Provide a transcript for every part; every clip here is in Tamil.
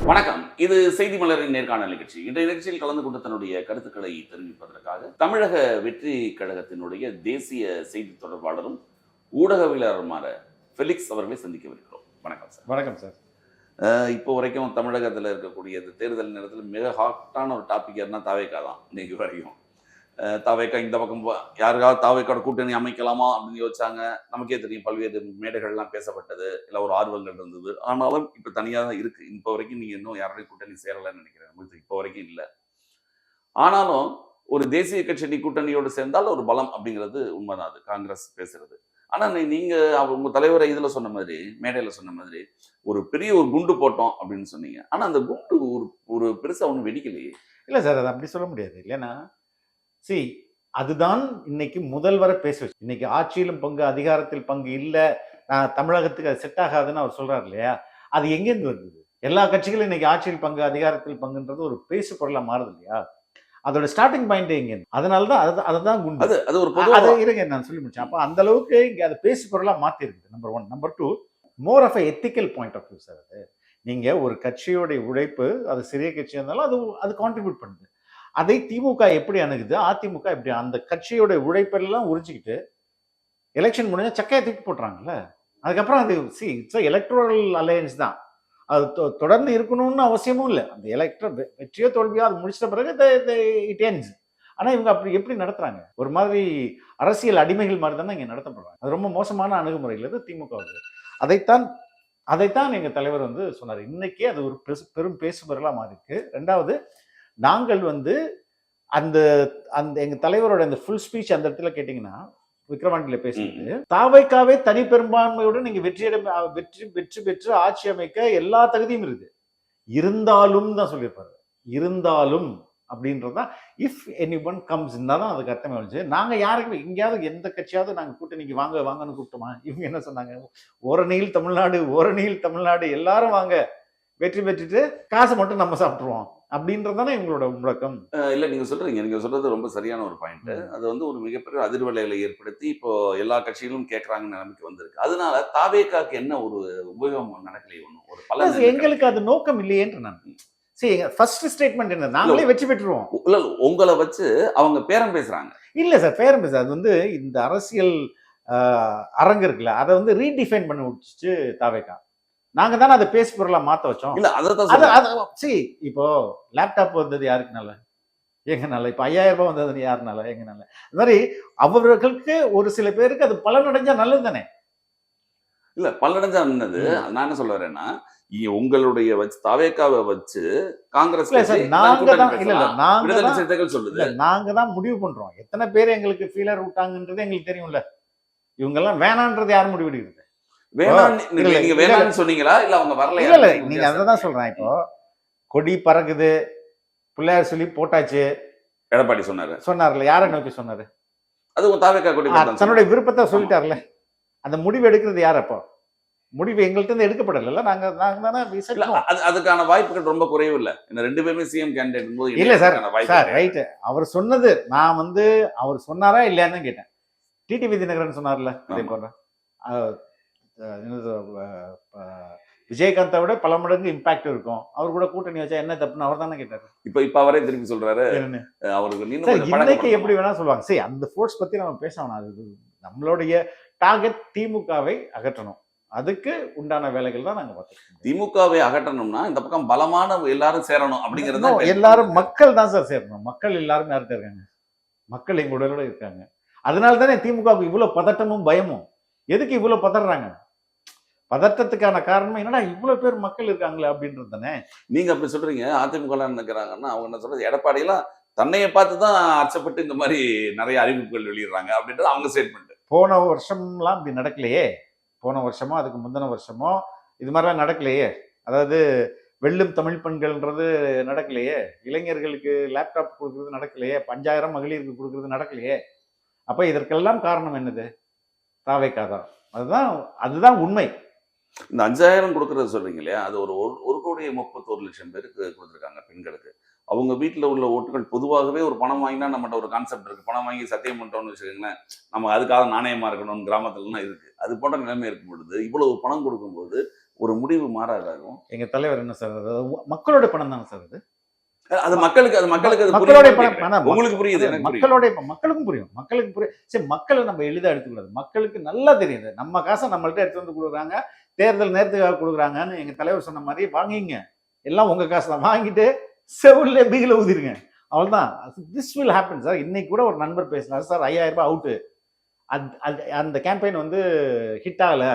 வணக்கம். இது செய்தி மலரின் நேர்காணல் நிகழ்ச்சி. இன்றைய நிகழ்ச்சியில் கலந்து கொண்டு தன்னுடைய கருத்துக்களை தெரிவிப்பதற்காக தமிழக வெற்றி கழகத்தினுடைய தேசிய செய்தி தொடர்பாளரும் ஊடகவியலாளருமான ஃபெலிக்ஸ் அவர்களை சந்திக்கவிருக்கிறோம். வணக்கம் சார். வணக்கம் சார். இப்போ வரைக்கும் தமிழகத்தில் இருக்கக்கூடிய தேர்தல் நேரத்தில் மிக ஹாட்டான ஒரு டாபிக் என்ன தாவேக்கா தான். இன்னைக்கு வரைக்கும் தாவேக்கா இந்த பக்கம் யாருக்காவது தாவேக்காவோட கூட்டணி அமைக்கலாமா அப்படின்னு யோசிச்சாங்க. நமக்கே தெரியும், பல்வேறு மேடைகள்லாம் பேசப்பட்டது, இல்லை ஒரு ஆர்வங்கள் இருந்தது. ஆனாலும் இப்போ தனியாக தான் இருக்கு. இப்போ வரைக்கும் நீங்கள் இன்னும் யாரோடையும் கூட்டணி சேரலைன்னு நினைக்கிறேன். உங்களுக்கு இப்போ வரைக்கும் இல்லை. ஆனாலும் ஒரு தேசிய கட்சி கூட்டணியோடு சேர்ந்தால் ஒரு பலம் அப்படிங்கிறது உண்மைதான். அது காங்கிரஸ் பேசுறது. ஆனால் நீங்க உங்க தலைவரை இதில் சொன்ன மாதிரி, மேடையில் சொன்ன மாதிரி ஒரு பெரிய ஒரு குண்டு போட்டோம் அப்படின்னு சொன்னீங்க. ஆனால் அந்த குண்டு ஒரு பெருசாக ஒன்றும் வெடிக்கலையே. இல்லை சார், அது அப்படி சொல்ல முடியாது. இல்லைன்னா அதுதான் இன்னைக்கு முதல்வரை பேச வச்சு. இன்னைக்கு ஆட்சியிலும் பங்கு, அதிகாரத்தில் பங்கு இல்லை, தமிழகத்துக்கு அது செட் ஆகாதுன்னு அவர் சொல்றாரு இல்லையா? அது எங்கேருந்து வருது? எல்லா கட்சிகளும் இன்னைக்கு ஆட்சியில் பங்கு, அதிகாரத்தில் பங்குன்றது ஒரு பேசு பொருளா மாறுது இல்லையா? அதோட ஸ்டார்டிங் பாயிண்ட் எங்க? அதனாலதான் அதுதான் குண்டு. அது ஒரு இருங்க, நான் சொல்லி முடிச்சேன். அப்ப அந்த அளவுக்கு இங்க அது பேசு பொருளா மாத்தி இருக்குது. Number 1. Number 2, more of ethical point of view sir. அது நீங்க ஒரு கட்சியோடைய உழைப்பு, அது சிறிய கட்சியா இருந்தாலும் அது கான்ட்ரிபியூட் பண்ணுது. அதை திமுக எப்படி அணுகுது, அதிமுக எப்படி அந்த கட்சியோட உழைப்பெல்லாம் உறிஞ்சிக்கிட்டு எலெக்ஷன் முடிஞ்சா சக்கையை தூக்கி போட்டுறாங்கல்ல. அதுக்கப்புறம் அது இட்ஸ் எலக்ட்ரல் அலையன்ஸ் தான். அது தொடர்ந்து இருக்கணும்னு அவசியமும் இல்லை. அந்த வெற்றியோ தோல்வியோ அது முடிச்சிட்ட பிறகு இட் எண்ட்ஸ். ஆனா இவங்க அப்படி எப்படி நடத்துறாங்க? ஒரு மாதிரி அரசியல் அடிமைகள் மாதிரி தானே இங்க நடத்தப்படுறாங்க. அது ரொம்ப மோசமான அணுகுமுறையில் இது திமுக. அதைத்தான் எங்க தலைவர் சொன்னார். இன்னைக்கே அது ஒரு பெரும் பேசுபொருளா மாறி இருக்கு. 2வது, நாங்கள் அந்த எங்க தலைவரோட அந்த ஃபுல் ஸ்பீச் அந்த இடத்துல கேட்டீங்கன்னா, விக்ரவாண்டியில பேசுறது, தாவைக்காவே தனி பெரும்பான்மையோட நீங்க வெற்றி பெற்று ஆட்சி அமைக்க எல்லா தகுதியும் இருக்குது, இருந்தாலும் தான் சொல்லியிருப்பாரு. இருந்தாலும் அப்படின்றதுதான் இஃப் எனி ஒன் கம்ஸ் தான் அதுக்கு அர்த்தமே வந்துச்சு. நாங்க யாருக்குமே எங்கேயாவது எந்த கட்சியாவது நாங்க கூட்டணிக்கு வாங்கன்னு கூப்பிட்டோமா? இவங்க என்ன சொன்னாங்க? ஓரணியில் தமிழ்நாடு எல்லாரும் வாங்க, வெற்றி பெற்றுட்டு காசை மட்டும் நம்ம சாப்பிட்டுருவோம் அப்படின்றதானே இவங்களோட முழக்கம். இல்ல, நீங்க சொல்றது ரொம்ப சரியான ஒரு பாயிண்ட். அது ஒரு மிகப்பெரிய அதிர்வலைகளை ஏற்படுத்தி இப்போ எல்லா கட்சிகளும் கேட்கறாங்கன்னு நிலைமைக்கு வந்திருக்கு. அதனால தாவேக்காக்கு என்ன ஒரு உபயோகம் நடக்கலையே, ஒண்ணும் ஒரு பலன் எங்களுக்கு அது நோக்கம் இல்லையேன்ற நான் ஃபர்ஸ்ட் ஸ்டேட்மெண்ட் என்ன, நாங்களே வெற்றி பெற்றுருவோம். இல்ல, உங்களை வச்சு அவங்க பேரம் பேசுறாங்க. இல்ல சார், பேரம் பேச அது இந்த அரசியல் அரங்கு இருக்குல்ல, அதை ரீடிஃபைன் பண்ணி விட்டுச்சு தாவேக்கா. நாங்க தானே அதை பேசு பொருளா மாத்த வச்சோம். இல்ல, அதான் இப்போ லேப்டாப் வந்தது யாருக்குனால? எங்கனால. இப்ப 5000 ரூபாய் வந்தது யாருனால? எங்கனால. அது மாதிரி அவர்களுக்கு ஒரு சில பேருக்கு அது பலனடைஞ்சா நல்லது தானே. இல்ல, பலனடைஞ்சா நல்லது. நான் என்ன சொல்ல வரேன்னா, உங்களுடைய வச்சு தாவேக்காவை வச்சு காங்கிரஸ் நாங்க தான் முடிவு பண்றோம். எத்தனை பேர் எங்களுக்கு ஃபீலர் விட்டாங்கன்றது எங்களுக்கு தெரியும்ல. இவங்க எல்லாம் வேணான்றது யாரும் முடிவு எடுக்கிறது? சொன்னீங்களா? இல்ல அவங்க வரல? இல்ல, நீங்க அதான் சொல்றேன். இப்போ கொடி பறக்குது, பிள்ளையார் சொல்லி போட்டாச்சு, எடப்பாடி சொன்னார்ல. யாரை நோக்கி சொன்னாரு? அது தாவேக்கா கொடி தன்னுடைய விருப்பத்தை சொல்லிட்டார்ல. அந்த முடிவு எடுக்கிறது யார்? அப்போ முடிவு எங்கள்கிட்ட இருந்து எடுக்கப்படல. நாங்க தானே. அதுக்கான வாய்ப்புகள் ரொம்ப குறைவு இல்ல. இந்த 2 பேருமே சிஎம் கேண்டிடேட் போது இல்ல சார் ரைட். அவர் சொன்னது நான் அவர் சொன்னாரா இல்லையான்னு கேட்டேன். டிடிவி தினகரன் சொன்னார்ல, அதே போல விஜயகாந்தை விட பல மடங்கு இம்பாக்ட் இருக்கும், அவர் கூட கூட்டணி வச்சா என்ன தப்புன்னு அவர் தானே கேட்டாரு. இப்ப அவரே திருப்பி சொல்றாரு. இன்னைக்கு எப்படி வேணா சொல்லுவாங்க. அந்த ஃபோர்ஸ் பத்தி நம்ம பேச வேணாம். அது நம்மளுடைய டார்கெட் திமுகவை அகற்றணும். அதுக்கு உண்டான வேலைகள் தான் நாங்க பார்த்துருக்கோம். திமுகவை அகற்றணும்னா இந்த பக்கம் பலமான எல்லாரும் சேரணும் அப்படிங்கிறது. எல்லாரும் மக்கள் தான் சார் சேரணும். மக்கள் எல்லாரும் யார்கிட்ட இருக்காங்க? மக்கள் எங்களோட இருக்காங்க. அதனால தானே திமுகவுக்கு இவ்வளவு பதட்டமும் பயமும். எதுக்கு இவ்வளவு பதறாங்க? பதட்டத்துக்கான காரணம் என்னடா, இவ்வளவு பேர் மக்கள் இருக்காங்களே அப்படின்றது தானே. நீங்க அப்படி சொல்றீங்க. அதிமுக நினைக்கிறாங்கன்னா அவங்க என்ன சொல்றது, எடப்பாடியெல்லாம் தன்னையை பார்த்து தான் அச்சப்பட்டு இந்த மாதிரி நிறைய அறிவிப்புகள் வெளியிடுறாங்க அப்படின்றது அவங்க ஸ்டேட்மெண்ட். போன வருஷம்லாம் இப்படி நடக்கலையே. போன வருஷமோ அதுக்கு முந்தின வருஷமோ இது மாதிரிலாம் நடக்கலையே. அதாவது வெள்ளும் தமிழ் பெண்கள்ன்றது நடக்கலையே. இளைஞர்களுக்கு லேப்டாப் கொடுக்கறது நடக்கலையே. 5000 மகளிருக்கு கொடுக்கறது நடக்கலையே. அப்ப இதற்கெல்லாம் காரணம் என்னது? தாவேக்கா தான். அதுதான் உண்மை. இந்த 5000 கொடுக்கறது சொல்றீங்க இல்லையா, அது ஒரு 1,31,00,000 பேருக்கு கொடுத்துருக்காங்க பெண்களுக்கு. அவங்க வீட்டில் உள்ள ஓட்டுகள் பொதுவாகவே ஒரு பணம் வாங்கினா நம்மகிட்ட ஒரு கான்செப்ட் இருக்கு. பணம் வாங்கி சத்தியம் பண்ணிட்டோம்னு வச்சுக்கோங்களேன், நம்ம அதுக்காக நாணயமா இருக்கணும்னு கிராமத்துலலாம் இருக்கு. அது போன்ற நிலைமை இருக்கும் பொழுது இவ்வளவு பணம் கொடுக்கும்போது ஒரு முடிவு மாறாதாகும். எங்க தலைவர் என்ன சார், அதாவது மக்களோட பணம் தானே சார் அது. அது மக்களுக்கு அது மக்களுடைய புரியுதான்னு பணம். கேக்குறேன். ஆனா உங்களுக்கு புரியுது, எனக்கு புரியுது. மக்களுக்கும் புரியும், மக்களுக்கு புரியும். சரி, மக்களை நம்ம எளிதா எடுத்துக்கூடாது. மக்களுக்கு நல்லா தெரியுது, நம்ம காசை நம்மள்ட்ட எடுத்து வந்து கொடுக்குறாங்க, தேர்தல் நேரத்துக்காக கொடுக்குறாங்கன்னு எங்க தலைவர் சொன்ன மாதிரி வாங்கிங்க, எல்லாம் உங்க காசு தான், வாங்கிட்டு செவுல்ல பீகில ஊதிருங்க, அவ்வளவுதான். This will happen sir. இன்னைக்கு கூட ஒரு நண்பர் பேசினார் சார், 5000 ரூபாய் அவுட்டு, அந்த கேம்பெயின் வந்து ஹிட் ஆகல,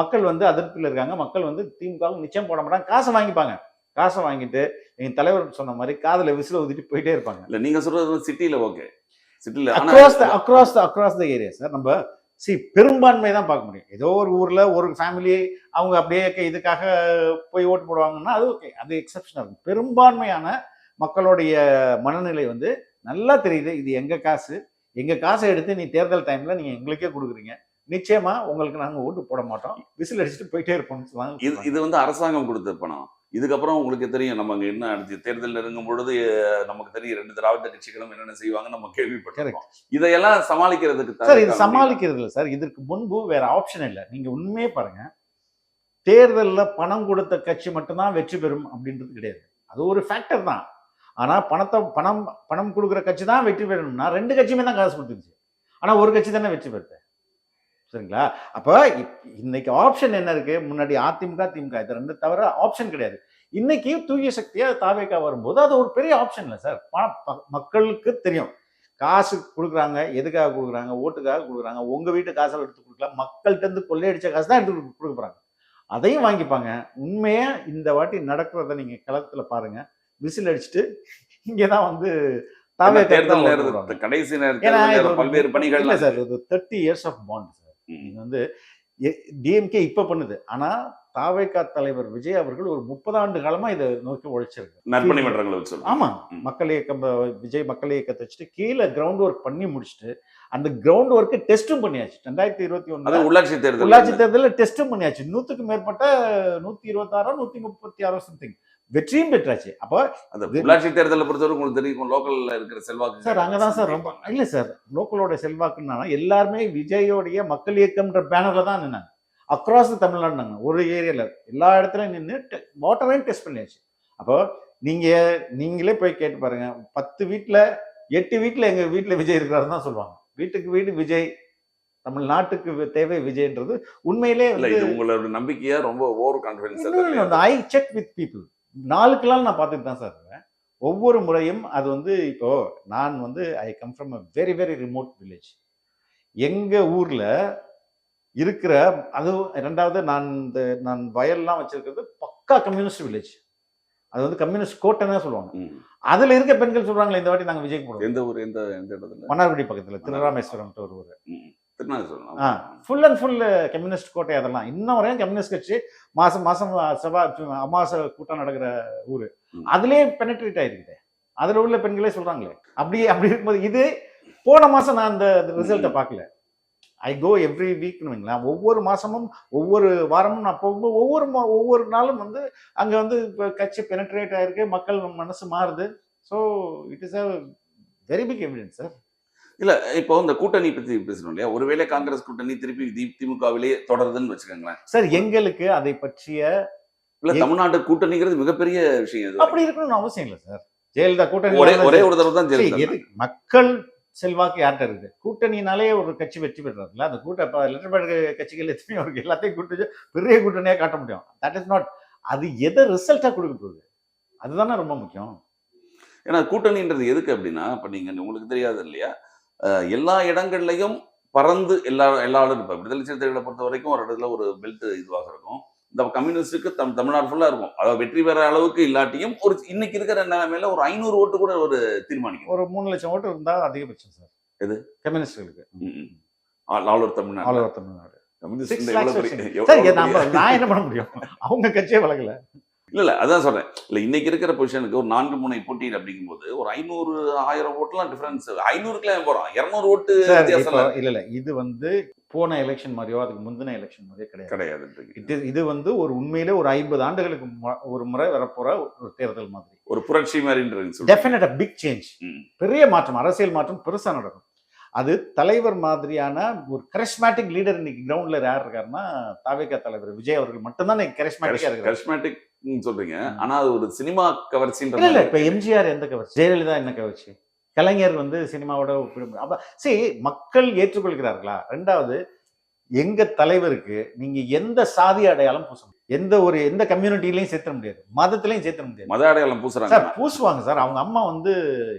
மக்கள் வந்து அதிருப்தியில் இருக்காங்க, மக்கள் வந்து திமுகவுக்கு நிச்சயம் போட மாட்டாங்க, காசை வாங்கிப்பாங்க. காசை வாங்கிட்டு எங்க தலைவர் சொன்ன மாதிரி காதுல விசில ஊதிட்டு போயிட்டே இருப்பாங்க. இல்ல நீங்க சொல்றது சிட்டில ஓகே, சிட்டில அக்ராஸ் த ஏரியா சார். நம்ம பெரும்பான்மை தான் பார்க்க முடியும். ஏதோ ஒரு ஊர்ல ஒரு ஃபேமிலி அவங்க அப்படியே இதுக்காக போய் ஓட்டு போடுவாங்கன்னா அது ஓகே, அது எக்ஸப்ஷனா இருக்கும். பெரும்பான்மையான மக்களுடைய மனநிலை வந்து நல்லா தெரியுது, இது எங்க காசு, எங்க காசை எடுத்து நீ தேர்தல் டைம்ல நீங்க எங்களுக்கே கொடுக்குறீங்க, நிச்சயமா உங்களுக்கு நாங்க ஓட்டு போட மாட்டோம், விசில் அடிச்சுட்டு போயிட்டே இருப்போம். இது வந்து அரசாங்கம் கொடுத்த பணம். இதுக்கப்புறம் உங்களுக்கு தெரியும், நம்ம அங்க என்ன அடுத்து தேர்தல் நெருங்கும் பொழுது நமக்கு தெரியும் 2 திராவிட கட்சிகளும் என்னென்ன செய்வாங்க நம்ம கேள்விப்பட்டிருக்கோம். இதையெல்லாம் சமாளிக்கிறதுக்கு சார், இது சமாளிக்கிறது இல்லை சார், இதற்கு முன்பு வேற ஆப்ஷன் இல்லை. நீங்க உண்மையே பாருங்க, தேர்தலில் பணம் கொடுத்த கட்சி மட்டும்தான் வெற்றி பெறும் அப்படின்றது கிடையாது, அது ஒரு ஃபேக்டர் தான். ஆனா பணம் கொடுக்குற கட்சி தான் வெற்றி பெறணும்னா 2 கட்சியுமே தான் காசு கொடுத்துருச்சு, ஆனா ஒரு கட்சி தானே வெற்றி பெறுது, சரிங்களா? அப்ப இன்னைக்கு ஆப்ஷன் என்ன இருக்கு? முன்னாடி அதிமுக திமுக இது 2 தவிர ஆப்ஷன் கிடையாது. இன்னைக்கு தூய சக்தியா தாவேகா வரும்போது அது ஒரு பெரிய ஆப்ஷன் இல்லை சார். மக்களுக்கு தெரியும் காசு கொடுக்குறாங்க, எதுக்காக கொடுக்குறாங்க, ஓட்டுக்காக கொடுக்குறாங்க. உங்க வீட்டு காசை எடுத்து கொடுக்கலாம், மக்கள்கிட்ட இருந்து கொள்ளையடிச்ச காசு தான் எடுத்து கொடுக்க போறாங்க, அதையும் வாங்கிப்பாங்க. உண்மையா இந்த வாட்டி நடக்கிறத நீங்க களத்துல பாருங்க, விசில் அடிச்சுட்டு இங்கதான் வந்து தேர்தல் கடைசி நேரத்தில் பல்வேறு பணிகள் இல்லை சார். இது 30 years ஆஃப் பாண்ட் சார். நீங்க வந்து டிஎம்கே இப்ப பண்ணுது, ஆனா தாவேகா தலைவர் விஜய் அவர்கள் ஒரு 30 ஆண்டு காலமா இதை நோக்கி உழைச்சிருக்கு. நற்பணி மன்றங்களை வச்சு, ஆமா, மக்கள் இயக்கம் விஜய் மக்கள் இயக்கத்தை வச்சுட்டு கீழே கிரவுண்ட் ஒர்க் பண்ணி முடிச்சுட்டு அந்த கிரவுண்ட் ஒர்க் டெஸ்டும் பண்ணியாச்சு. 2021 உள்ளாட்சி தேர்தலில் டெஸ்டும் பண்ணியாச்சு. 100க்கு மேற்பட்ட 126 136 சம்திங் வெற்றியும் பெற்றாச்சு. அப்போ உள்ளாட்சி தேர்தலை பொறுத்தவரை உங்களுக்கு தெரியும் லோக்கல்ல இருக்கிற செல்வாக்கு சார், அங்கதான் சார் ரொம்ப இல்லை சார். லோக்கலோட செல்வாக்குன்னா எல்லாருமே விஜயோடைய மக்கள் இயக்கம்ன்ற பேனர்ல தான் நின்னாங்க, அக்ராஸ் தமிழ்நாடு. ஒரு ஏரியால எல்லா இடத்துலயும் நின்று வாட்டரையும் டெஸ்ட் பண்ணியாச்சு. அப்போ நீங்களே போய் கேட்டு பாருங்க, 10 வீட்டுல 8 வீட்டுல எங்க வீட்டுல விஜய் இருக்கிறாருன்னு தான் சொல்லுவாங்க. வீட்டுக்கு வீடு விஜய், தமிழ்நாட்டுக்கு தேவை விஜய்ன்றது உண்மையிலே உங்களோட நம்பிக்கையா ரொம்ப over confidence. I check with people, நாளுக்கெல்லாம் நான் பார்த்துட்டு தான் சார் இருக்கேன். ஒவ்வொரு முறையும் அது வந்து இப்போ நான் வந்து I come from a very very remote village. எங்க ஊர்ல இருக்கிற அது 2வது நான் வயல்லாம் வச்சிருக்கிறது பக்கா கம்யூனிஸ்ட் வில்லேஜ். அது வந்து கம்யூனிஸ்ட் கோட்டைன்னு சொல்லுவாங்க. அதுல இருக்க பெண்கள் சொல்றாங்களே இந்த வாட்டி நாங்க விஜய்க்கு போடுவோம். எந்த ஊர்? எந்த இடத்துல? மன்னார்குடி பக்கத்துல திருராமேஸ்வரம் ஒரு ஊர். ஃபுல் அண்ட் ஃபுல் கம்யூனிஸ்ட் கோட்டை. அதெல்லாம் இன்னும் வரையும் கம்யூனிஸ்ட் கட்சி மாசம் அமாவாசை கூட்டம் நடக்கிற ஊரு. அதுலயே பெனட்ரேட் ஆயிருக்குது, அதுல உள்ள பெண்களே சொல்றாங்களே. அப்படி இருக்கும்போது இது போன மாசம் நான் அந்த ரிசல்ட்டை பார்க்கல. ஐ கோ எவ்ரி வீக்னு வைங்களேன். ஒவ்வொரு மாசமும் ஒவ்வொரு வாரமும் நான் போகும்போது ஒவ்வொரு நாளும் வந்து அங்க வந்து கட்சி பெனட்ரேட் ஆயிருக்கு, மக்கள் மனசு மாறுது. So it is a very big evidence sir. இல்ல இப்போ இந்த கூட்டணி பத்தி பேசணும் இல்லையா? ஒருவேளை காங்கிரஸ் கூட்டணி திருப்பி திமுகவிலேயே தொடருதுன்னு வச்சுக்கோங்களேன் சார். எங்களுக்கு அதை பற்றிய இல்ல, தமிழ்நாட்டு கூட்டணிங்கிறது மிகப்பெரிய விஷயம். அப்படி இருக்கணும்னு அவசியம் இல்லை சார். ஜெயலலிதா கூட்டணி ஒரே ஒரு தடவை தான் ஜெயலலிதா. மக்கள் செல்வாக்கு யார்கிட்ட இருக்குது? கூட்டணினாலே ஒரு கட்சி வெற்றி பெறாதுல்ல. அந்த லெட்டர் கட்சிகள் எத்தனையோ இருக்கு, எல்லாத்தையும் கூட்டு பெரிய கூட்டணியா காட்ட முடியும். தட் இஸ் நாட், அது எதை ரிசல்ட்டா கொடுக்க போகுது அதுதானே ரொம்ப முக்கியம். ஏன்னா கூட்டணின்றது எதுக்கு அப்படின்னா, இப்ப நீங்க உங்களுக்கு தெரியாது இல்லையா, எல்லா இடங்கள்லையும் பறந்து எல்லா இருப்பாங்க. விடுதலை சிறுத்தைகளை பொறுத்த வரைக்கும் ஒரு இடத்துல ஒரு பெல்ட் இதுவாக இருக்கும். இந்த கம்யூனிஸ்டுக்கு தமிழ்நாடு ஃபுல்லா இருக்கும். அதாவது வெற்றி பெற அளவுக்கு இல்லாட்டியும் ஒரு இன்னைக்கு இருக்கிற நிலைமையில ஒரு 500 ஓட்டு கூட ஒரு தீர்மானிக்கும். ஒரு 3 லட்சம் ஓட்டு இருந்தா அதிகபட்சம் சார். எது கம்யூனிஸ்டுகளுக்கு? All over Tamil Nadu. நான் என்ன பண்ண முடியும், அவங்க கட்சியே வழங்கல. இல்ல அதான் சொல்றேன். இல்ல இன்னைக்கு இருக்கிற பொசிஷனுக்கு ஒரு 4 முனை போட்டி அப்படிங்கும்போது ஒரு 500 1000 ஓட்டுலாம் டிஃபரன்ஸ். 500க்குலாம் போறோம், 200 ஓட்டு வித்தியாசம். இல்ல இது வந்து போன எலெக்ஷன் மாதிரியோ அதுக்கு முந்தின எலெக்ஷன் மாதிரியோ கிடையாது. இது வந்து ஒரு உண்மையிலே ஒரு 50 ஆண்டுகளுக்கு ஒரு முறை வரப்போற ஒரு தேர்தல் மாதிரி, ஒரு புரட்சி மாதிரி. டெஃபினட்டா பிக் சேஞ்ச், பெரிய மாற்றம், அரசியல் மாற்றம் பெருசா நடக்கும். அது தலைவர் மாதிரியான ஒரு கரிஸ்மேட்டிக் லீடர் இன்னைக்கு கிரவுண்ட்ல யார் இருக்காருன்னா தாவேகா தலைவர் விஜய் அவர்கள் மட்டும்தான் கரிஸ்மேட்டிக்கா இருக்காரு. கரிஸ்மேட்டிக் சொல்றீங்க, ஆனா அது ஒரு சினிமா கவர்ச்சின்ற இல்ல மாதிரி இப்ப எம்ஜிஆர் எந்த கவர்ச்சி, ஜெயலலிதா என்ன கவர்ச்சி, கலைஞர் வந்து சினிமாவோட அப்ப சரி மக்கள் ஏற்றுக்கொள்கிறார்களா? ரெண்டாவது எங்க தலைவருக்கு நீங்க எந்த சாதி அடையாளம் பூச முடியும்? எந்த கம்யூனிட்டிலையும் சேர்த்த முடியாது, மதத்திலையும் சேர்த்த முடியாது. மத அடையாளம் பூசுறாங்க சார் பூசுவாங்க சார். அவங்க அம்மா வந்து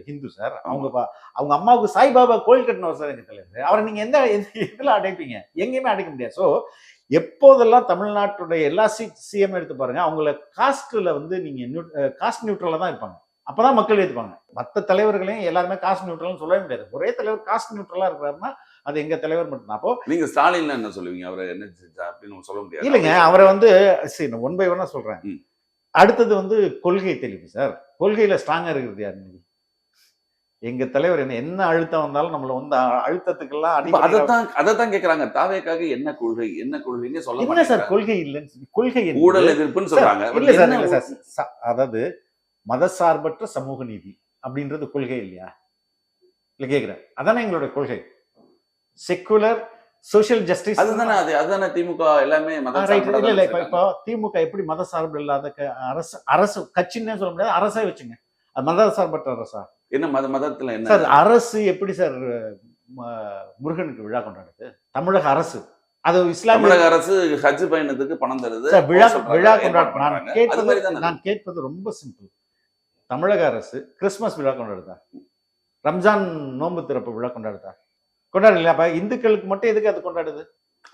ஹிந்து சார். அவங்க அம்மாவுக்கு சாய்பாபா கோயில் கட்டினவர் சார் எங்க தலைவர். அவரை நீங்க எந்த இதுல அடைப்பீங்க? எங்கேயுமே அடைக்க முடியாது. ஸோ எப்போதெல்லாம் தமிழ்நாட்டுடைய எல்லா சிஎம் எடுத்து பாருங்க, அவங்கள காஸ்ட்ல வந்து நீங்க காஸ்ட் நியூட்ரலா தான் இருப்பாங்க. அப்பதான் மக்கள் ஏற்றுப்பாங்க. மற்ற தலைவர்களையும் எல்லாருமே காஸ்ட் நியூட்ரல்னு சொல்லவே முடியாது. ஒரே தலைவர் காஸ்ட் நியூட்ரலா இருக்கிறாருன்னா அது எங்க தலைவர் மட்டும்தான். அப்போ நீங்க ஸ்டாலின் என்ன சொல்லுவீங்க? அவரை என்ன அப்படின்னு சொல்ல முடியாது இல்லைங்க. அவரை வந்து சரி நான் ஒன் பை ஒன்னா சொல்றேன். அடுத்தது வந்து கொள்கை தெளிவு சார். கொள்கையில ஸ்ட்ராங்கா இருக்கிறது யாரு? எங்க தலைவர் என்ன அழுத்தம் வந்தாலும் நம்மள வந்து அழுத்தத்துக்கெல்லாம் அதைத்தான் கேக்குறாங்க. தாவேக்காக என்ன கொள்கை, என்ன கொள்கைன்னு சொல்ல என்ன சார் கொள்கை இல்லைன்னு? கொள்கை ஊழல் எதிர்ப்புன்னு சொல்றாங்க. இல்ல சார், இல்ல சார். அதாவது மதசார்பற்ற சமூக நீதி அப்படின்றது கொள்கை இல்லையா? இல்ல கேக்குறேன். அதானே எங்களோட கொள்கை. செக்குலர் சோசியல் ஜஸ்டிஸ் அதுதானே திமுக எல்லாமே இப்போ திமுக எப்படி மத சார்பு இல்லாத அரசு கட்சின்னு சொல்ல முடியாது, அரசே வச்சுங்க. அது மத சார்பற்ற அரசா? என்ன மதத்துல என்ன சார் அரசு எப்படி சார் முருகனுக்கு விழா கொண்டாடுது? தமிழக அரசு அது இஸ்லாமிய அரசு ஹஜ் பயணத்துக்கு பணம் தருது. விழா கொண்டாடு. நான் கேட்பது ரொம்ப சிம்பிள். தமிழக அரசு கிறிஸ்துமஸ் விழா கொண்டாடுதா? ரம்ஜான் நோன்பு திறப்பு விழா கொண்டாடுதா? கொண்டாடல. அப்ப இந்துக்களுக்கு மட்டும் எதுக்கு அது கொண்டாடுது?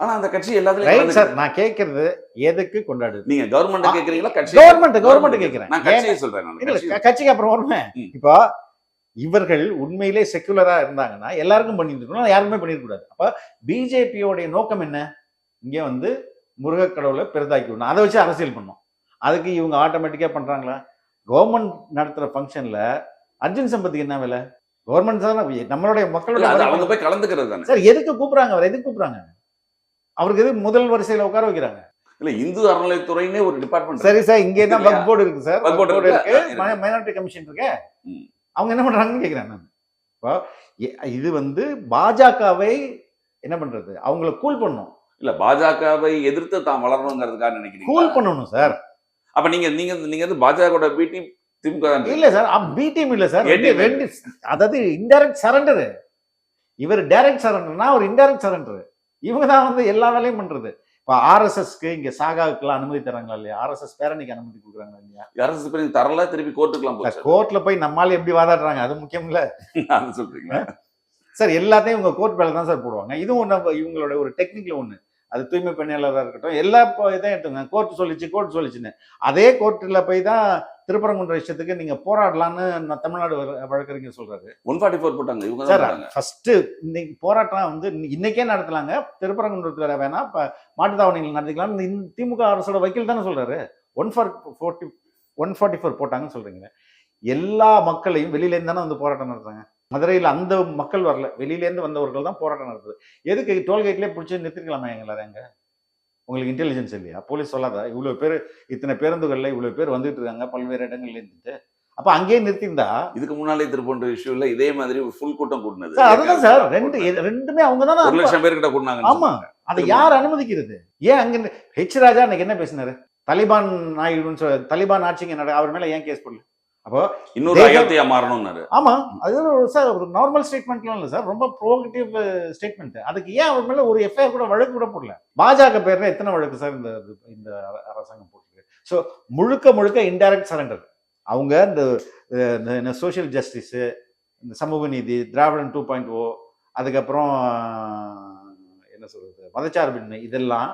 ஆனா அந்த கட்சி எல்லாத்துலயும் சார் நான் கேட்கறது எதுக்கு கொண்டாடுது? நீங்க கவர்மெண்ட் கேக்குறீங்களா கட்சி? கவர்மெண்ட் கேக்குறேன். நான் கட்சியை சொல்றேன். கட்சிக்கு அப்புறம் வருமே. இப்போ இவர்கள் உண்மையிலே செக்குலரா இருந்தாங்கன்னா எல்லாருக்கும் பண்ணிருக்கணும், யாருமே பண்ணிருக்க கூடாது. அப்ப பிஜேபியோடைய நோக்கம் என்ன? இங்க வந்து முருக கடவுளை பெரிதாக்கி விடணும், அதை வச்சு அரசியல் பண்ணும். அதுக்கு இவங்க ஆட்டோமேட்டிக்கா பண்றாங்களா? கவர்மெண்ட் நடத்துற ஃபங்க்ஷன்ல அர்ஜுன் சம்பத்துக்கு என்ன வேலை? கவர்மெண்ட் தான் நம்மளுடைய மக்களோட அவங்க போய் கலந்துக்கிறது தானே சார். எதுக்கு கூப்பிடுறாங்க? அவர் எதுக்கு கூப்பிடுறாங்க? அவருக்கு எதுக்கு முதல் வரிசையில உட்கார வைக்கிறாங்க? இல்ல இந்து அறநிலையத்துறைனே ஒரு டிபார்ட்மெண்ட். சரி சார், இங்க என்ன வக்ஃப் போர்டு இருக்கு சார், போர்டு இருக்கு, மைனாரிட்டி கமிஷன் இருக்கு. அவங்க என்ன பண்றாங்கன்னு கேக்குறேன் நான். இப்போ இது வந்து பாஜகவை என்ன பண்றது? அவங்கள கூல் பண்ணணும். இல்ல பாஜகவை எதிர்த்து தான் வளரணுங்கிறதுக்காக நினைக்கிறீங்க? கூல் பண்ணணும் சார். அப்ப நீங்க நீங்க நீங்க வந்து பாஜகவோட பி டீம் திமுக இல்ல சார், பி டீம் இல்ல சார். ரெண்டு அதாவது இன்டைரக்ட் சரண்டர். இவர் டைரக்ட் சரண்டர்னா அவர் இன்டைரக்ட் சரண்டர். இவங்க தான் வந்து எல்லா வேலையும் பண்றது. இப்போ ஆர்எஸ்எஸ்க்கு இங்க சாகாவுக்குலாம் அனுமதி தராங்களா இல்லையா? ஆர்எஸ்எஸ் பேரணிக்கு அனுமதி கொடுக்குறாங்களா இல்லையா? ஆர்எஸ்எஸ் பேரணி தரல, திருப்பி கோர்ட்டுக்குலாம் போச்சு. கோர்ட்ல போய் நம்மால எப்படி வாதாடுறாங்க அது முக்கியம் இல்ல. அது சொல்றீங்க சார். எல்லாத்தையும் இவங்க கோர்ட் மேல தான் சார் போடுவாங்க. இதுவும் ஒண்ணு இவங்களோட ஒரு டெக்னிக்கல் ஒண்ணு. அது தூய்மை பணியாளராக இருக்கட்டும், எல்லா இதையும் எடுத்துங்க. கோர்ட் சொல்லிச்சுன்னு அதே கோர்ட்டில் போய் தான் திருப்பரங்குன்ற விஷயத்துக்கு நீங்க போராடலான்னு தமிழ்நாடு வழக்கறிஞர் சொல்றாரு. 144 போட்டாங்க இவங்க சார். ஃபர்ஸ்ட் இன்னைக்கு போராட்டம் வந்து இன்னைக்கே நடத்தலாங்க, திருப்பரங்குன்றத்துல வேணா மாட்டுத்தாவணியில் நடத்திக்கலாம். திமுக அரசோட வக்கீல் தானே சொல்றாரு. 144 போட்டாங்கன்னு சொல்றீங்க. எல்லா மக்களையும் வெளியில இருந்து தானே வந்து போராட்டம் நடத்துறாங்க. மதுரையில் அந்த மக்கள் வரல, வெளியிலேருந்து வந்தவர்கள் தான் போராட்டம் நடத்துது. எதுக்கு டோல்கேட்லேயே பிடிச்சி நிறுத்திருக்கலாமா எங்களால்? எங்க உங்களுக்கு இன்டெலிஜென்ஸ் இல்லையா? போலீஸ் சொல்லாதா இவ்வளோ பேர் இத்தனை பேருந்துகளில் இவ்வளோ பேர் வந்துட்டு இருக்காங்க பல்வேறு இடங்கள்ல இருந்துட்டு? அப்போ அங்கேயே நிறுத்திருந்தா இதுக்கு முன்னாலே திருப்போன்ற இஷ்யூல இதே மாதிரி ஃபுல் கூட்டம் கூட்டினது. அதுதான் சார். ரெண்டுமே அவங்க தானே 1 லட்சம் பேர் கிட்ட கூட்டினாங்க. ஆமா, அதை யார் அனுமதிக்கிறது? ஏன் அங்க ஹெச் ராஜா அன்னைக்கு என்ன பேசினாரு? தலிபான் தலிபான் ஆட்சிங்க அவர் மேல ஏன் கேஸ் போடல? அப்போ இன்னொரு அயோத்தியா மாறணும்னாரு. ஆமா, அது சார் ஒரு நார்மல் ஸ்டேட்மெண்ட்லாம் இல்லை சார், ரொம்ப ப்ரோகேட்டிவ் ஸ்டேட்மெண்ட். அதுக்கு ஏன் அவர் மேல ஒரு எஃப்ஐஆர் கூட வழக்கு கூட போடல? பாஜக பேர்ல எத்தனை வழக்கு சார் இந்த அரசாங்கம் போட்டிருக்கு? ஸோ முழுக்க இன்டைரக்ட் சரண்டர். அவங்க இந்த சோசியல் ஜஸ்டிஸ், இந்த சமூக நீதி, திராவிடன் 2.0, அதுக்கப்புறம் என்ன சொல்றது, மதச்சார்பின்மை, இதெல்லாம்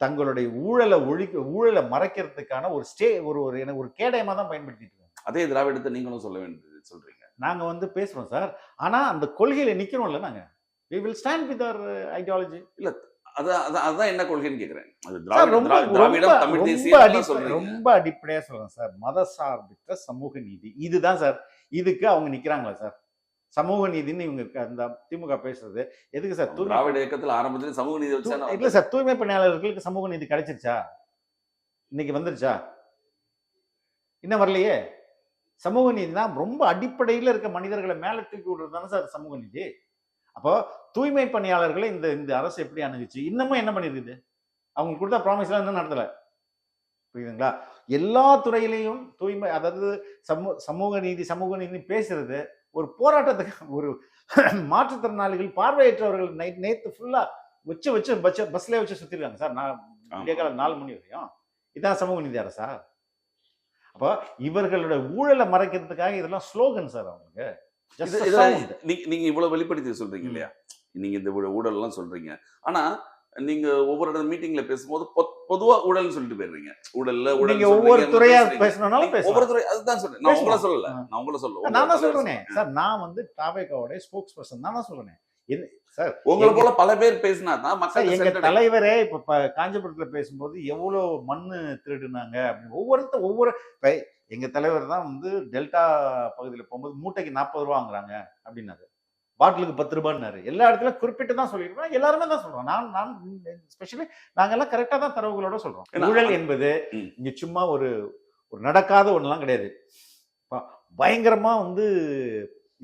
தங்களுடைய ஊழலை மறைக்கிறதுக்கான ஒரு கேடயமா தான் பயன்படுத்திட்டு இருக்காங்க. அதே திராவிடத்தை நீங்களும் சொல்ல வேண்டியது சொல்றீங்க. நாங்க வந்து பேசுறோம் சார், ஆனா அந்த கொள்கையில நிக்கிறோம்ல நாங்க. we will stand with our ideology. இல்ல அதான் என்ன கொள்கைன்னு கேக்குறேன். அது திராவிடம் தமிழ் தேசியம் சொல்றீங்க. ரொம்ப அடிப்படையா சொல்றேன் சார். மதசார்பற்ற சமூக நீதி இதுதான் சார். இதுக்கு அவங்க நிக்கிறாங்களா சார்? சமூக நீதின்னு இவங்க அந்த திமுக பேசுறது எதுக்கு சார்? திராவிட இயக்கத்துல ஆரம்பத்துல சமூக நீதி வச்சா இல்ல சார். தூய்மை பணியாளர்களுக்கு சமூக நீதி கிடைச்சிருச்சா? இன்னைக்கு வந்துருச்சா? இன்னும் வரலையே. சமூக நீதினா ரொம்ப அடிப்படையில் இருக்க மனிதர்களை மேல தூக்கி விடுறது தானே சார் சமூக நீதி. அப்போ தூய்மை பணியாளர்களை இந்த இந்த அரசு எப்படி அணுகுச்சு? இன்னமும் என்ன பண்ணிருக்குது? அவங்க கொடுத்த ப்ராமிஸ்லாம் இன்னும் நடத்தல. புரியுதுங்களா? எல்லா துறையிலையும் தூய்மை, அதாவது சமூக நீதி பேசுறது ஒரு போராட்டத்துக்கு ஒரு மாற்றுத்திறனாளிகள், பார்வையற்றவர்கள் நேத்து ஃபுல்லா வச்சு பஸ்ல வச்சு சுத்திருக்காங்க சார். நான் விடியகால 4 மணி வரையும். இதான் சமூக நீதி அரசா? அப்போ இவர்களோட ஊழலை மறைக்கிறதுக்காக இதெல்லாம் ஸ்லோகன் சார் அவங்களுக்கு. நீங்க இவ்வளவு வெளிப்படுத்தி சொல்றீங்க இல்லையா, நீங்க இந்த ஊழல் எல்லாம் சொல்றீங்க. ஆனா நீங்க ஒவ்வொரு மீட்டிங்ல பேசும்போது பொதுவா ஊழல் சொல்லிட்டு போயிடுறீங்க. ஊழல்ல நீங்க ஒவ்வொரு துறையா பேசணும்னாலும் ஒவ்வொரு துறை அதுதான் சொல்றேன். நான் உங்களை சொல்லல, நான் உங்களை சொல்ல நான் தான் சொல்றேனே சார். நான் வந்து தாவேகாவோட ஸ்போக்ஸ் பர்சன் தான் சொல்றேன் சார். உங்களை போல பல பேர் பேசினாதான் மக்கள். எங்க தலைவரே இப்ப காஞ்சிபுரத்துல பேசும்போது எவ்வளவு மண்ணு திருடுனாங்க அப்படின்னு ஒவ்வொரு எங்க தலைவர் தான் வந்து டெல்டா பகுதியில் போகும்போது மூட்டைக்கு 40 ரூபா வாங்குறாங்க அப்படின்னாரு, பாட்டிலுக்கு 10 ரூபான்னாரு. எல்லா இடத்துலயும் குறிப்பிட்டு தான் சொல்லிருக்கோம், எல்லாருமே தான் சொல்றோம். நான் ஸ்பெஷலி நாங்கெல்லாம் கரெக்டா தான் தரவுகளோட சொல்றோம். ஊழல் என்பது இங்க சும்மா ஒரு நடக்காத ஒண்ணுலாம் கிடையாது. பயங்கரமா வந்து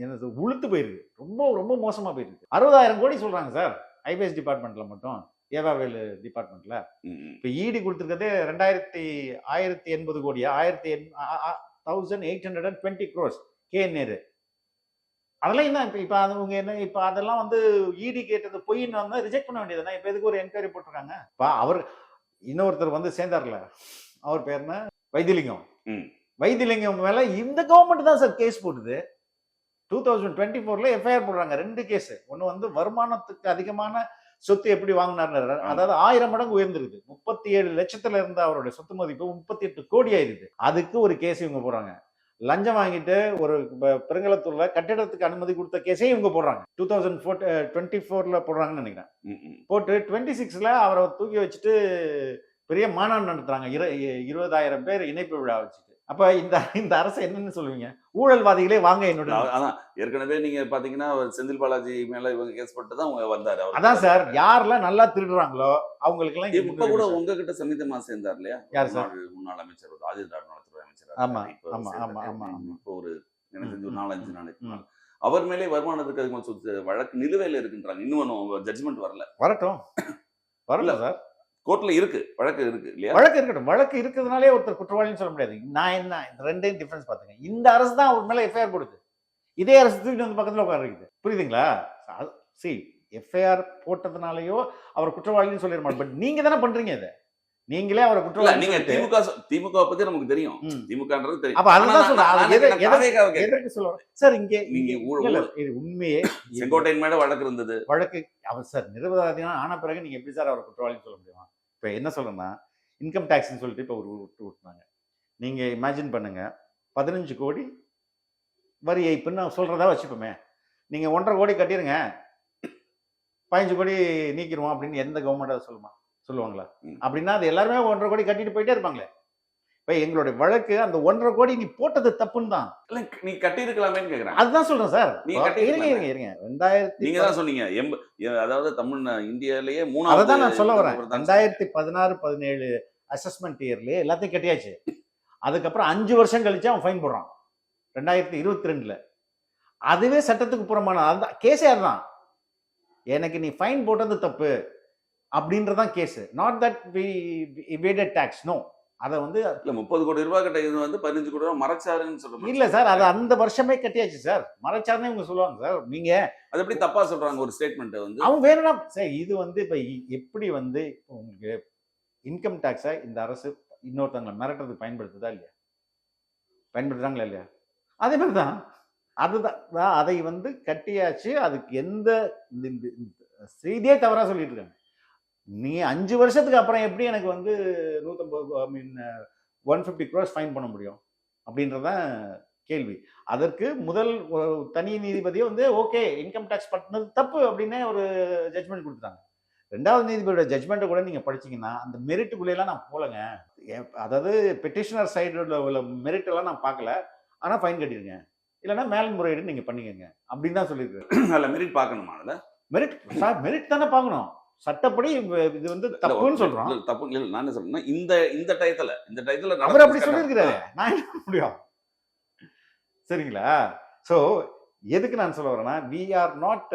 என்னது உளுத்து போயிருக்கு, ரொம்ப ரொம்ப மோசமா போயிருக்கு. 60,000 கோடி சொல்றாங்க சார் ஐபிஎஸ் டிபார்ட்மெண்ட்ல மட்டும், ஏவாவேலு டிபார்ட்மெண்ட்ல. இப்ப இடி கொடுத்துருக்கதே 1080 கோடியா, 1820 crores கேஎன்ஏரு. அதெல்லாம் என்ன இப்ப அவங்க என்ன இப்ப அதெல்லாம் வந்து இடி கேட்டது பொய்ன்னு வந்தா ரிஜெக்ட் பண்ண வேண்டியதுதான். இப்ப எதுக்கு ஒரு என்கொயரி போட்டிருக்காங்க? அவர் இன்னொருத்தர் வந்து சேர்ந்தார்ல, அவர் பேர் என்ன, வைத்திலிங்கம் மேல இந்த கவர்மெண்ட் தான் சார் கேஸ் போட்டுது. 2024ல எஃப்ஐஆர் போடுறாங்க 2 கேஸ். ஒன்னு வந்து வருமானத்துக்கு அதிகமான சொத்து எப்படி வாங்கினார், அதாவது 1000 மடங்கு உயர்ந்திருக்கு. 37 லட்சத்துல இருந்த அவருடைய சொத்து மதிப்பு 38 கோடி ஆயிருது. அதுக்கு ஒரு கேஸ் இவங்க போடுறாங்க. லஞ்சம் வாங்கிட்டு ஒரு பெருங்கலத்தூர்ல கட்டிடத்துக்கு அனுமதி கொடுத்த கேஸே இவங்க போடுறாங்க. 2024ல போடுறாங்கன்னு நினைக்கிறேன். போட்டு 26ல அவரை தூக்கி வச்சுட்டு பெரிய மாநாடு நடத்துறாங்க, 20,000 பேர் இணைப்பு விழா வச்சுட்டு. அப்ப இந்த அரசு என்னன்னு சொல்லுவீங்க? ஊழல்வாதிகளே வாங்க என்னோட. அதான் ஏற்கனவே நீங்க பாத்தீங்கன்னா செந்தில் பாலாஜி மேல இவங்க கேஸ் போட்டு தான் அவங்க வந்தாரு. அதான் சார், யாரெல்லாம் நல்லா திருடுறாங்களோ அவங்களுக்கு எல்லாம் இப்ப கூட உங்ககிட்ட சமீபமா சேர்ந்தார் இல்லையா, யார் சார்? முன்னாள் அமைச்சர் ராஜேந்திர நலத்துறை அமைச்சர். ஆமா இப்போ ஒரு எனக்கு தெரிஞ்சு 4-5 நாளைக்கு அவர் மேலே வருமானத்துக்கு அதிகமாக சொத்து வழக்கு நிலுவையில் இருக்குன்றாங்க. இன்னும் ஜட்ஜ்மெண்ட் வரல சார். கோர்ட்ல இருக்கு, வழக்கு இருக்கு இல்லையா? வழக்கு இருக்கட்டும். வழக்கு இருக்கிறதுனாலே ஒருத்தர் குற்றவாளின்னு சொல்ல முடியாது. நான் என்ன ரெண்டையும் டிஃபரன்ஸ் பாத்துங்க. இந்த அரசு தான் அவர் மேல எஃப்ஐஆர் போடுது, இதே அரசு தூக்கிட்டு வந்து பக்கத்துல உட்கார இருக்குது. புரியுதுங்களா? எஃப்ஐஆர் போட்டதுனாலயோ அவர் குற்றவாளின்னு சொல்லிட மாட்டோம். பட் நீங்க தானே பண்றீங்க இதை. நீங்களே அவரை குற்றவாளி. நீங்க திமுக பத்தி நமக்கு தெரியும், திமுகன்றது தெரியும். அப்ப அதுதான் சொல்றேன். எதற்கு சொல்றேன் சார், இங்க உண்மையே செங்கோட்டையன் மேல வழக்கு இருந்தது. வழக்கு அவர் சார் நிரபராதினா ஆன பிறகு நீங்க எப்படி சார் அவரை குற்றவாளின்னு சொல்ல முடியுமா? இப்ப என்ன சொல்றேன்னா, இன்கம் டேக்ஸ்ன்னு சொல்லிட்டு இப்ப ஒரு விட்டுனாங்க. நீங்க இமேஜின் பண்ணுங்க, 15 கோடி வரி ஏய்ப்புன்னு சொல்றதா வச்சுப்போமே. நீங்க 1.5 கோடி கட்டிருங்க, 15 கோடி நீக்கிடுவோம் அப்படின்னு எந்த கவர்மெண்ட் சொல்லுவாங்களா? அப்படின்னா அது எல்லாருமே 1.5 கோடி கட்டிட்டு போயிட்டே இருப்பாங்களே. இப்ப எங்களுடைய வழக்கு அந்த 1.5 கோடி நீ போட்டது தப்புன்னு தான். நீ கட்டி இருக்கலாமே கேக்குறேன். அதுதான் சொல்றேன் சார். இருங்க 2000 நீங்க தான் சொன்னீங்க, அதாவது இந்தியாலேயே 3வது. அதான் நான் சொல்ல வரேன். 2016-17 அசஸ்மெண்ட் இயர்லயே எல்லாத்தையும் கட்டியாச்சு. அதுக்கப்புறம் 5 வருஷம் கழிச்சு அவன் ஃபைன் போடுறான் 2022ல. அதுவே சட்டத்துக்கு புறமான அந்த கேஸே அதுதான். எனக்கு நீ ஃபைன் போட்டது தப்பு அப்படின்றதான் case. Not that we evaded tax. No. அத வந்து 30 கோடி ரூபாய் கட்ட இது வந்து 15 கோடி ரூபாய் மறைச்சாருன்னு சொல்றாங்க. இல்ல சார், அது அந்த வருஷமே கட்டியாச்சு சார். மறைச்சாருன்னு இவங்க சொல்லுவாங்க சார். நீங்க அது எப்படி தப்பா சொல்றாங்க ஒரு ஸ்டேட்மெண்ட் வந்து? அவங்க வேணும்னா சார், இது வந்து இப்ப எப்படி வந்து உங்களுக்கு இன்கம் டாக்ஸை இந்த அரசு இன்னொருத்தவங்களை மிரட்டுறதுக்கு பயன்படுத்துதா இல்லையா? பயன்படுத்துறாங்களா இல்லையா? அதே மாதிரி தான். அதுதான் அதை வந்து கட்டியாச்சு. அதுக்கு எந்த செய்தியே தவறா சொல்லிட்டு இருக்காங்க. நீ 5 வருஷத்துக்கு அப்புறம் எப்படி எனக்கு வந்து 150 crores ஃபைன் பண்ண முடியும் அப்படின்றதான் கேள்வி. அதற்கு முதல் தனி நீதிபதியை வந்து ஓகே இன்கம் டேக்ஸ் பண்ணது தப்பு அப்படின்னு ஒரு ஜட்ஜ்மெண்ட் கொடுத்தாங்க. 2வது நீதிபதியோட ஜட்ஜ்மெண்ட்டை கூட நீங்க படிச்சீங்கன்னா அந்த மெரிட்டுக்குள்ளேலாம் நான் போலங்க. அதாவது பெட்டிஷனர் சைடுல உள்ள மெரிட் எல்லாம் நான் பார்க்கல, ஆனா ஃபைன் கட்டிருங்க, இல்லைன்னா மேல்முறையீடு நீங்க பண்ணிக்கங்க அப்படின்னு தான் சொல்லியிருக்காரு. அதில் மெரிட் பார்க்கணுமா? அதில் மெரிட் தானே பார்க்கணும். சட்டப்படி இது வந்து தப்புன்னு சொல்றோம். தப்பு இல்ல, நான் என்ன சொல்றேன்னா இந்த டயத்துல அவர் அப்படி சொல்லியிருக்கிறாரு, நான் என்ன பண்ண முடியும்? சரிங்களா? சோ எதுக்கு நான் சொல்ல வரேன்னா we are not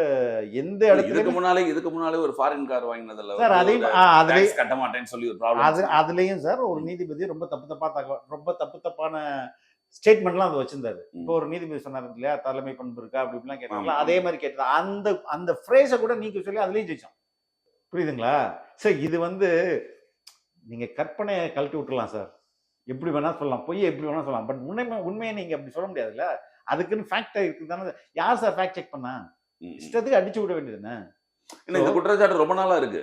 எந்த இதுக்கு இடத்துல முன்னாலே ஒரு ஃபாரின் கார் வாங்கினதுல சார் அதையும் அதுல tax கட்ட மாட்டேன்னு சொல்லி ஒரு ப்ராப்ளம். அதுலயும் சார் ஒரு நீதிபதி ரொம்ப தப்பு தப்பான ஸ்டேட்மெண்ட்லாம் அது வச்சிருந்தாரு. இப்போ ஒரு நீதிபதி சொன்னாரு இல்லையா, தலைமை பண்பு இருக்கா அப்படி இப்படிலாம் கேட்டாங்களா, ஆமா. அதே மாதிரி கேட்டது. அந்த அந்த ஃப்ரேஸை கூட நீங்க சொல்லி அதுலயும் ஜெயிச்சோம். புரியுதுங்களா சார்? இது நீங்க கற்பனையை கழட்டி விட்டுலாம் சார், எப்படி வேணா சொல்லலாம், பொய்யை எப்படி வேணா சொல்லலாம், பட் உண்மையை நீங்க அப்படி சொல்ல முடியாதுல்ல. அதுக்குன்னு ஃபேக்ட் இருக்கு தானே. யார் சார் ஃபேக்ட் செக் பண்ணா? இஷ்டத்துக்கு அடிச்சு விட வேண்டியதுன்னு. இந்த குற்றச்சாட்டு ரொம்ப நாளா இருக்கு.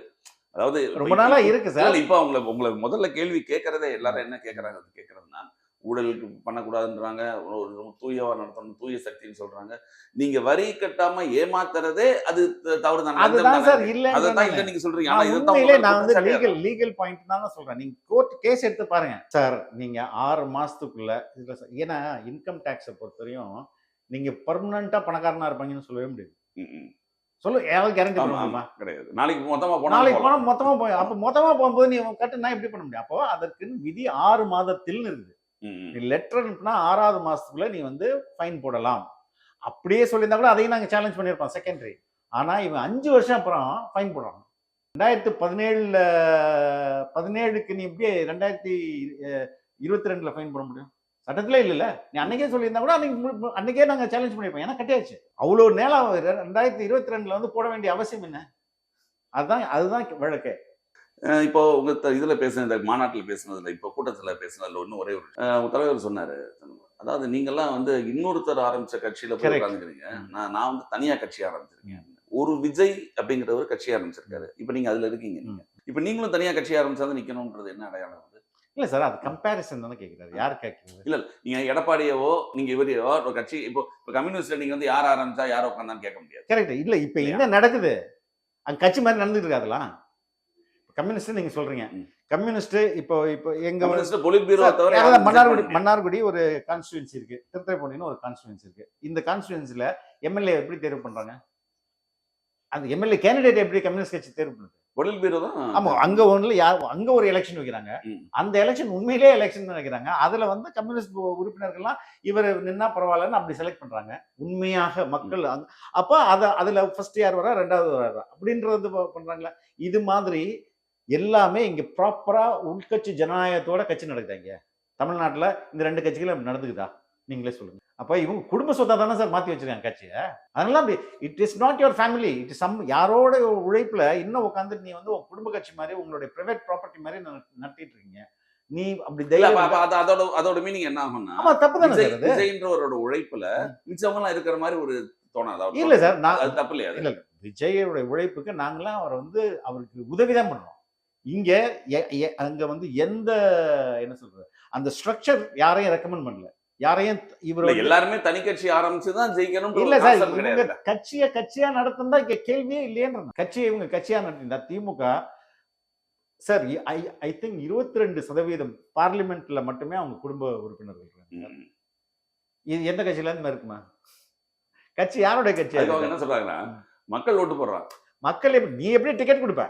அதாவது ரொம்ப நாளா இருக்கு சார். இப்ப உங்களை முதல்ல கேள்வி கேட்கறதே எல்லாரும் என்ன கேட்கறதுன்னா ஊழலுக்கு பண்ணக்கூடாதுன்றாங்க, ஒரு தூயவா நடத்தணும், தூய சக்தின்னு சொல்றாங்க. நீங்க வரி கட்டாம ஏமாத்துறதே அது தவறு தானே. அதுதான் சார் இல்ல அதான் இல்ல நீங்க சொல்றீங்க. ஆனா உண்மையிலே நான் லீகல் பாயிண்ட் தான் சொல்றேன். நீங்க கோர்ட் கேஸ் எடுத்து பாருங்க சார். நீங்க 6 மாசத்துக்குள்ள இதுல ஏன்னா இன்கம் டாக்ஸை பொறுத்தவரையும் நீங்க பர்மனண்டா பணக்காரனா இருப்பாங்கன்னு சொல்லவே முடியாது. யாராவது கேரண்டி பண்ணுவாங்கம்மா? கிடையாது. நாளைக்கு போனா மொத்தமா போய் அப்ப மொத்தமா போகும்போது நீ கட்டுனா எப்படி பண்ண முடியும்? அப்போ அதற்கு விதி 6 மாதத்தில் இருக்குது. நீ லெட்டர் அனுப்புனா 6வது மாசத்துக்குள்ள நீ ஃபைன் போடலாம். அப்படியே சொல்லியிருந்தா கூட அதையும் நாங்க சேலஞ்ச் பண்ணியிருப்போம் செகண்டரி. ஆனா இவன் 5 வருஷம் அப்புறம் ஃபைன் போடுறான். 2017க்கு நீ இப்படியே 2022ல ஃபைன் போட முடியும்? சட்டத்திலே இல்ல. நீ அன்னைக்கே சொல்லியிருந்தா கூட அன்னைக்கே நாங்க சேலஞ்ச் பண்ணிருப்போம். ஏன்னா கட்டியாச்சு. அவ்வளவு நேரம் 2022ல போட வேண்டிய அவசியம் என்ன? அதுதான் வழக்கு. இப்போ உங்க இதுல பேசுன மாநாட்டுல பேசுனதுல, இப்போ கூட்டத்துல பேசுனதுல ஒரே ஒரு தலைவர் சொன்னாரு, அதாவது நீங்கெல்லாம் இன்னொருத்தர் ஆரம்பிச்ச கட்சியில போய் உட்காந்துக்கிறீங்க, நான் தனியா கட்சி ஆரம்பிச்சிருக்கேன். ஒரு விஜய் அப்படிங்கிறவர் கட்சி ஆரம்பிச்சிருக்காரு, இப்ப நீங்க அதுல இருக்கீங்க. இப்ப நீங்களும் தனியா கட்சி ஆரம்பிச்சாதான் நிக்கணும்ன்றது என்ன அடையாளம்? இல்ல சார், அது கம்பேரிசன் தானே கேக்குறாரு. யார் கேக்குறது? இல்ல நீங்க எடப்பாடியவோ நீங்க இவரையோ ஒரு கட்சி இப்போ கம்யூனிஸ்ட்ல நீங்க யார் ஆரம்பிச்சா யார் உட்காந்தான்னு கேட்க முடியாது. கரெக்ட். இல்ல இப்ப என்ன நடக்குது? அங்க கட்சி மாதிரி நடந்துட்டு இருக்காதுலாம். கம்யூனிஸ்ட் நீங்க சொல்றீங்க. கம்யூனிஸ்ட் இப்போ எங்க பொலிட் பீரோ தவிர மன்னார்குடி ஒரு கான்ஸ்டிட்யூன்சி இருக்கு, திருத்துறைப்பூண்டின்னு ஒரு கான்ஸ்டிட்யூன்சி இருக்கு. இந்த கான்ஸ்டிட்யூன்சில எம்எல்ஏ எப்படி தேர்வு பண்றாங்க? அந்த எம்எல்ஏ கேண்டிடேட் எப்படி கம்யூனிஸ்ட் கட்சி தேர்வு பண்ணுது? பொலிட் பீரோ தான். ஆமா, அங்க ஒரு எலெக்ஷன் வைக்கிறாங்க. அந்த எலெக்ஷன் உண்மையிலேயே எலெக்ஷன் நினைக்கிறாங்க. அதுல கம்யூனிஸ்ட் உறுப்பினர்கள்லாம் இவர் நின்னா பரவாயில்லன்னு அப்படி செலக்ட் பண்றாங்க. உண்மையாக மக்கள் அப்ப அதுல ஃபர்ஸ்ட் யார் வரா, 2வது வரா அப்படின்றது பண்றாங்களா? இது மாதிரி எல்லாமே இங்க ப்ராப்பரா உள்கட்சி ஜனநாயகத்தோட கட்சி நடக்குதாங்க. தமிழ்நாட்டுல இந்த 2 கட்சிகளும் நடந்துக்குதா? நீங்களே சொல்லுங்க. அப்ப இவங்க குடும்ப சொத்தா தானே சார் மாத்தி வச்சிருக்காங்க கட்சியை. அதனால it is not your family, it is யாரோட உழைப்புல இன்னும் உட்காந்து நீ உங்க குடும்ப கட்சி மாதிரி உங்களுடைய பிரைவேட் ப்ராப்பர்ட்டி மாதிரி நடத்திட்டு இருக்கீங்க. நீ அப்படி அதோட மீனிங் என்ன ஆகும்னா, ஆமா தப்பு தானே சார். விஜய்ன்றவரோட உழைப்புல மிச்சவங்க எல்லாம் இருக்கிற மாதிரி ஒரு தோணாதா? இல்ல சார், அது தப்பு இல்லையா? இல்ல விஜயோட உழைப்புக்கு நாங்களாம் அவருக்கு உதவிதான் பண்றோம். இங்க அங்க எந்த என்ன சொல்றது, அந்த ஸ்ட்ரக்சர் யாரையும் ரெக்கமெண்ட் பண்ணல, யாரையும் இவர் எல்லாருமே தனி கட்சி ஆரம்பிச்சுதான் ஜெயிக்கணும் இல்ல சார். இவங்க கட்சியா நடத்தினா கேள்வியே இல்லையன்ற கட்சியை இவங்க கட்சியா நடத்தினா திமுக சார் ஐ திங்க் 22% பார்லிமெண்ட்ல மட்டுமே அவங்க குடும்ப உறுப்பினர்கள் இருக்காங்க. இது எந்த கட்சியில இருந்து இருக்குமா? கட்சி யாரோட கட்சி? என்ன சொல்றாங்கன்னா மக்கள் ஓட்டு போடுறாங்க. மக்கள் நீ எப்படி டிக்கெட் கொடுப்ப?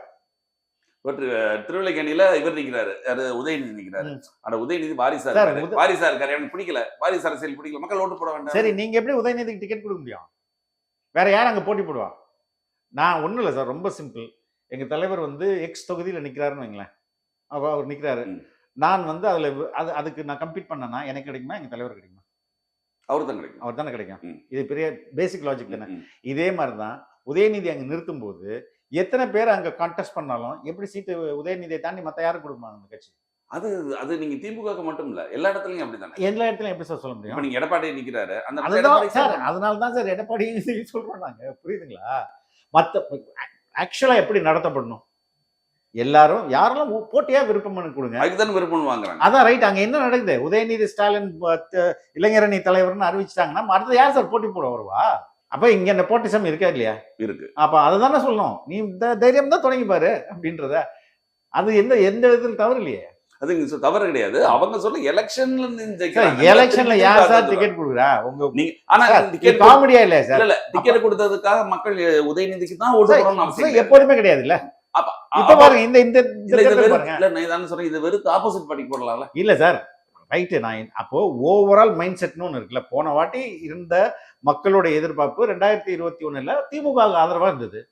திருவில்லைக்கேணியில இவர் நிக்கிறாரு, உதயநிதி நிக்கிறாரு. ஆனா உதயநிதி வாரிசா இருக்காரு, எனக்கு பிடிக்கல, வாரிசு அரசியல் பிடிக்கல, மக்கள் ஓட்டு போட வேண்டாம். சரி, நீங்க எப்படி உதயநிதிக்கு டிக்கெட் கொடுக்க முடியும்? வேற யார் அங்க போட்டி போடுவா? நான் ஒண்ணும் இல்லை சார், ரொம்ப சிம்பிள். எங்க தலைவர் எக்ஸ் தொகுதியில நிக்கிறாருன்னு வைங்களேன், அவர் நிக்கிறாரு. நான் அதுல அதுக்கு நான் கம்பீட் பண்ணனா எனக்கு கிடைக்குமா, எங்க தலைவர் கிடைக்குமா? அவர் தானே கிடைக்கும். இது பெரிய பேசிக் லாஜிக் தானே. இதே மாதிரிதான் உதயநிதி அங்க நிறுத்தும் போது எத்தனை பேர் அங்க கான்டெஸ்ட் பண்ணாலும் எப்படி சீட்டு உதயநிதியை தாண்டி மத்த யாரும் கொடுப்பாங்க அந்த கட்சி? அது நீங்க திமுக மட்டும் இல்ல, எல்லா இடத்துலயும் அப்படிதானே. எல்லா இடத்துலயும் எப்படி சார் சொல்ல முடியும்? நீங்க எடப்பாடி நிக்கிறாரு, அதனாலதான் சார் எடப்பாடி சொல்றோம் நாங்க, புரியுதுங்களா? மத்த ஆக்சுவலா எப்படி நடத்தப்படணும், எல்லாரும் யாரெல்லாம் போட்டியா விருப்பம் பண்ணி கொடுங்க, அதுதான் விருப்பம் வாங்குறாங்க. அதான் ரைட். அங்க என்ன நடக்குது? உதயநிதி ஸ்டாலின் இளைஞரணி தலைவர்னு அறிவிச்சிட்டாங்கன்னா அடுத்த யார் சார் போட்டி போட வருவா? அப்ப இங்க இந்த போட்டிசம் இருக்கா இல்லையா? இருக்கு. அப்ப அதுதானே சொல்லணும். நீ இந்த தைரியம் தான் தொடங்கி பாரு அப்படின்றத. அது எந்த விதத்துல தவறு இல்லையே. அது தவறு கிடையாது. அவங்க சொல்ல எலெக்ஷன்ல யார் சார் டிக்கெட் கொடுக்குறா? காமெடியா இல்ல சார்? இல்ல, டிக்கெட் கொடுத்ததுக்காக மக்கள் உதயநிதிக்கு தான் ஓட்டு போடணும்னு அவசியம் எப்போதுமே கிடையாது இல்ல. இப்ப பாருங்க, இந்த இல்ல நான் சொல்றேன், இது வெறும் ஆப்போசிட் பார்ட்டி போடலாம்ல. இல்ல சார், ரைட்டு. நான் அப்போ ஓவரால் மைண்ட் செட்னு ஒன்று இருக்குல்ல. போன வாட்டி இருந்த மக்களோட எதிர்பார்ப்பு 2021 திமுக ஆதரவா இருந்தது.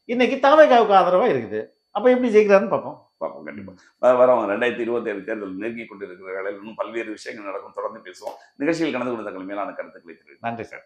இன்னைக்கு தாவேகாவுக்கு ஆதரவா இருக்குது. அப்ப எப்படி ஜெயிக்கிறாருன்னு பார்ப்போம். பார்ப்போம் கண்டிப்பா. வரோம் 2027 தேர்தல் நெருங்கி கொண்டிருக்கிற வேளையில் இன்னும் பல்வேறு விஷயங்கள் நடக்கும். தொடர்ந்து பேசுவோம். நிகழ்ச்சியில் கலந்து கொண்ட தங்கள் மேலான கருத்துக்களை தெரிவித்துக் நன்றி சார்.